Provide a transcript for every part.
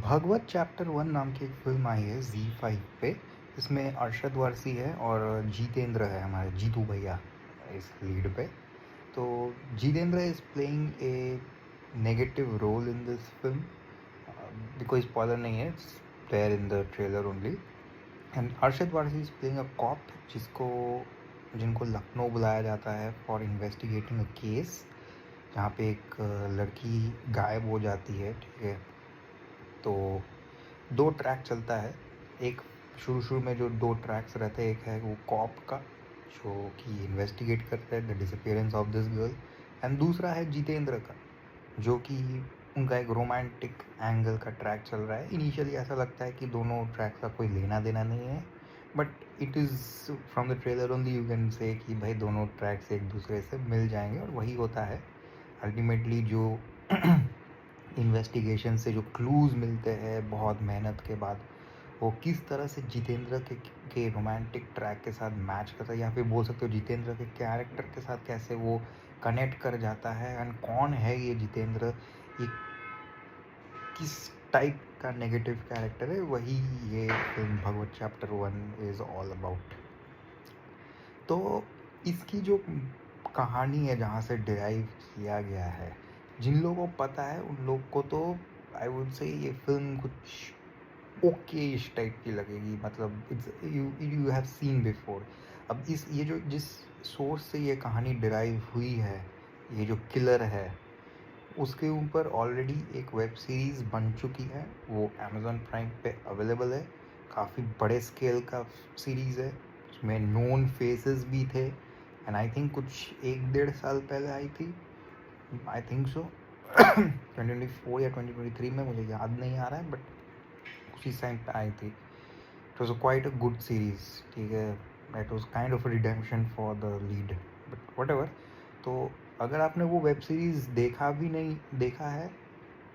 Bhagavat chapter 1 नाम की एक फ़िल्म आई है ज़ी5 पे। इसमें अरशद वारसी है और जितेंद्र है, हमारे जीतू भैया इस लीड पे। तो Jitendra is playing a negative role in this film. कोई स्पॉइलर नहीं है, it's there in the trailer only. And Arshad Warsi is playing a cop जिनको लखनऊ बुलाया जाता है फॉर इन्वेस्टिगेटिंग अ केस जहाँ पे एक लड़की गायब हो जाती है। ठीक है, तो 2 ट्रैक चलता है। एक शुरू में जो 2 ट्रैक्स रहते हैं, एक है वो कॉप का जो कि इन्वेस्टिगेट करता है the disappearance of this girl, and दूसरा है जितेंद्र का जो कि उनका एक रोमांटिक एंगल का ट्रैक चल रहा है। इनिशियली ऐसा लगता है कि दोनों ट्रैक का कोई लेना देना नहीं है, but it is from the trailer only you can say कि भाई दोनों ट्रैक्स एक दूसरे से मिल जाएंगे, और वही होता है अल्टीमेटली। जो इन्वेस्टिगेशन से जो क्लूज़ मिलते हैं बहुत मेहनत के बाद, वो किस तरह से जितेंद्र के रोमांटिक ट्रैक के साथ मैच करता है, या फिर बोल सकते हो जितेंद्र के कैरेक्टर के साथ कैसे वो कनेक्ट कर जाता है, एंड कौन है ये जितेंद्र, ये किस टाइप का नेगेटिव कैरेक्टर है, वही ये film Bhagwat chapter 1 is all about. तो इसकी जो कहानी है जहाँ से डिराइव किया गया है, जिन लोगों को पता है उन लोग को तो आई वुड से ये फिल्म कुछ ओके इस टाइप की लगेगी। मतलब it's you you have seen before. अब ये जो जिस सोर्स से ये कहानी डिराइव हुई है, ये जो किलर है, उसके ऊपर ऑलरेडी एक वेब सीरीज़ बन चुकी है, वो अमेज़ॉन प्राइम पे अवेलेबल है। काफ़ी बड़े स्केल का सीरीज़ है, उसमें नोन फेसेस भी थे, एंड आई थिंक कुछ 1-1.5 साल पहले आई थी, आई थिंक सो 2024 या 2023 में, मुझे याद नहीं आ रहा है, बट उसी टाइम पे आई थी। It was quite a good series. ठीक है, it was kind of redemption for the lead, but what ever. तो अगर आपने वो वेब सीरीज़ देखा भी नहीं देखा है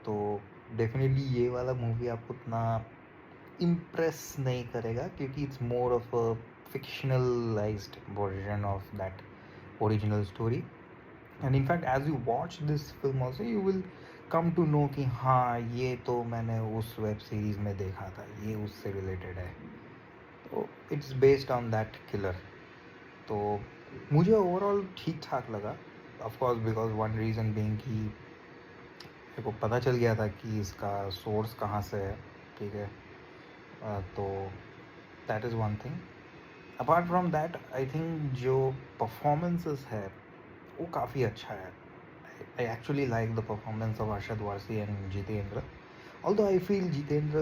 तो डेफिनेटली ये वाला मूवी आपको उतना इम्प्रेस नहीं करेगा, क्योंकि it's more of a fictionalised version of that original story. And in fact as you watch this film also you will come to know कि हाँ ये तो मैंने उस वेब सीरीज़ में देखा था, ये उससे रिलेटेड है। तो it's based on that killer. तो मुझे ओवरऑल ठीक ठाक लगा, of course because one reason being कि मेरे को पता चल गया था कि इसका सोर्स कहाँ से है। ठीक है, तो that is one thing. Apart from that I think जो परफॉर्मेंसेस है वो काफ़ी अच्छा है। I actually like the performance of Arshad Warsi and Jitendra. Although I feel Jitendra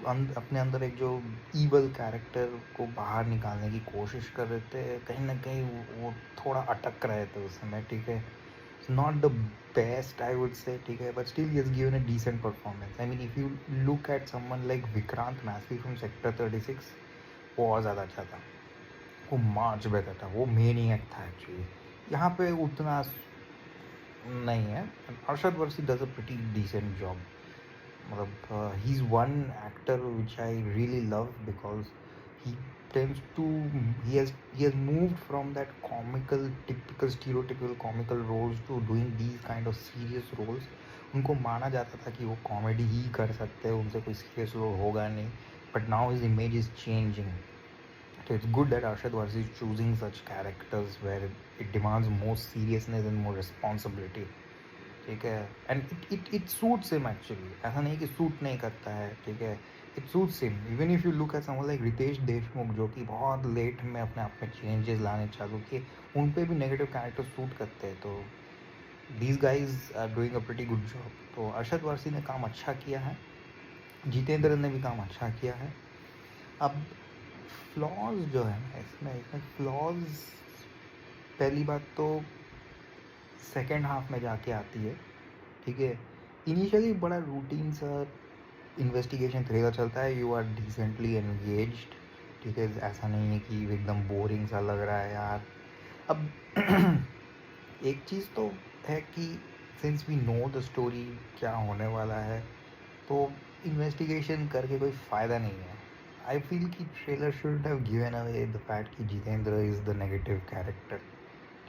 अपने अंदर एक जो ईवल कैरेक्टर को बाहर निकालने की कोशिश कर रहे थे, कहीं ना कहीं वो थोड़ा अटक रहे थे उस समय। ठीक है, not the best I would say, ठीक है, but still he has given a decent performance. I mean if you look at someone like Vikrant Massey from sector 36, वो और ज़्यादा अच्छा था, वो मार्च बेहतर था, वो मेन ही एक्ट था एक्चुअली। यहाँ पे उतना नहीं है। Arshad Warsi does a pretty decent job. मतलब he is one actor which I really love because he tends to he has moved from that comical typical stereotypical comical roles to doing these kind of serious roles. उनको माना जाता था कि वो comedy ही कर सकते हैं, उनसे कोई सीरियस रोल होगा नहीं, but now his image is changing. So it's good that Arshad Varsi is choosing such characters where it demands more seriousness and more responsibility. ठीक है, and it suits him actually. ऐसा नहीं कि suit नहीं करता है, ठीक है, it suits him. Even if you look at someone like Riteish Deshmukh जो कि बहुत लेट में अपने आप में चेंजेस लाने चालू किए, उन पे भी नेगेटिव कैरेक्टर सूट करते हैं। तो these guys are doing a pretty good job. तो अरशद वारसी ने काम अच्छा किया है, जितेंद्र ने भी काम अच्छा किया है। अब फ्लॉज जो है ना इसमें फ्लॉज, पहली बात तो सेकेंड हाफ में जाके आती है। ठीक है, इनिशियली बड़ा रूटीन सा इन्वेस्टिगेशन थ्रिलर चलता है, यू आर डिसेंटली एंगेज्ड। ठीक है, ऐसा नहीं है कि एकदम बोरिंग सा लग रहा है यार। अब एक चीज़ तो है कि since we know the story क्या होने वाला है, तो इन्वेस्टिगेशन करके कोई फ़ायदा नहीं है। आई फील कि trailer should have given away the fact कि Jitendra is the negative character.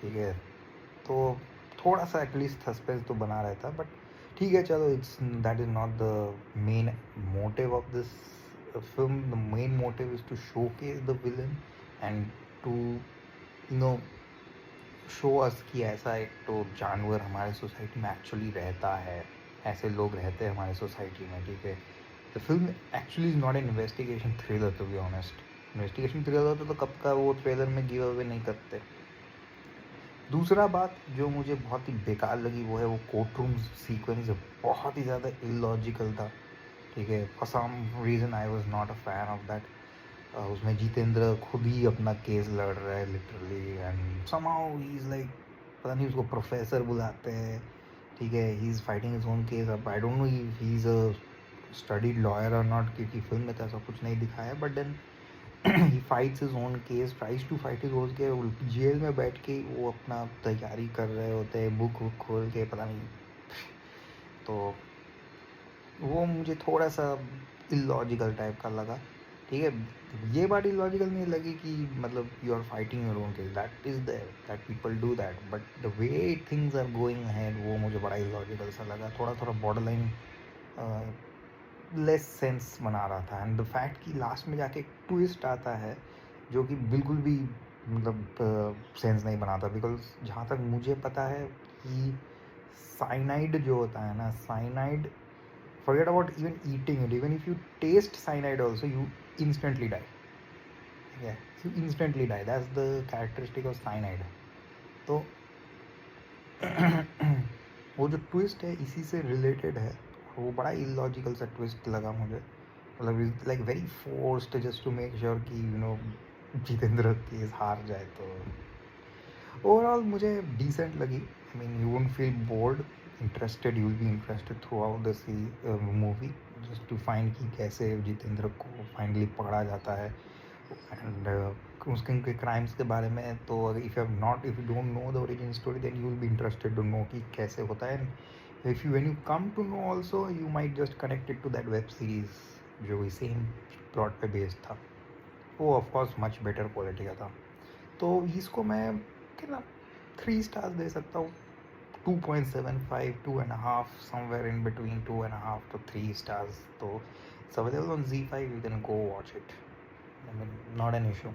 ठीक है, तो थोड़ा सा एटलीस्ट सस्पेंस तो बना रहता, बट ठीक है चलो, it's that is not the main motive of this film. The main motive is to showcase the villain and to you know show us कि ऐसा एक तो जानवर हमारे सोसाइटी में एक्चुअली रहता है, ऐसे लोग रहते हैं हमारे सोसाइटी में, ठीक है. The film actually is not an investigation thriller, to be honest. Investigation thriller होता तो कब का वो ट्रेलर में गिव अवे नहीं करते. दूसरा बात जो मुझे बहुत ही बेकार लगी वो है वो कोर्ट रूम सीक्वेंस. बहुत ही ज़्यादा इलॉजिकल था, ठीक है. For some reason I was not a fan of that. उसमें जितेंद्र खुद ही अपना केस लड़ रहा है literally, and somehow he is like, पता नहीं उसको प्रोफेसर बुलाते हैं, ठीक है. He is fighting his own case. अब I don't know if he is a studied lawyer और नॉट, क्योंकि फिल्म में तो ऐसा कुछ नहीं दिखाया. But then he fights his own case, tries to fight his own case. Jail में बैठ के वो अपना तैयारी कर रहे होते हैं, बुक वुक खोल के, पता नहीं. तो वो मुझे थोड़ा सा इलॉजिकल टाइप का लगा, ठीक है. ये बात इलॉजिकल नहीं लगी कि मतलब you are fighting your own case, that is there, that people do that. But the way things are going ahead वो मुझे बड़ा इलॉजिकल सा लगा. थोड़ा थोड़ा बॉर्डर लाइन लेस सेंस बना रहा था. एंड द फैक्ट कि लास्ट में जाके ट्विस्ट आता है जो कि बिल्कुल भी मतलब सेंस नहीं बनाता. बिकॉज जहाँ तक मुझे पता है कि साइनाइड जो होता है ना, cyanide, forget about even eating it, even if you taste cyanide also, you instantly die. Yeah, you instantly die. That's the characteristic of cyanide. तो वो जो ट्विस्ट है इसी से रिलेटेड है. वो बड़ा इलॉजिकल सा ट्विस्ट लगा मुझे. मतलब is like very forced just to make sure कि जितेंद्र केस हार जाए. तो ओवरऑल मुझे डिसेंट लगी. I mean you won't feel bored, interested, you will be interested throughout the movie just to find कि कैसे जितेंद्र को फाइनली पकड़ा जाता है. एंड उसके क्राइम्स के बारे में तो if you don't know the origin story then you will be interested to know कि कैसे होता है. If you when you come to know also you might just connected to that web series जो same plot पे based था. वो of course much better quality का था. तो इसको मैं कितना 3 स्टार्स दे सकता हूँ. 2.75, 2.5, somewhere in between 2.5 to 3 stars. So it's available on Z5. You can go watch it. I mean, not an issue.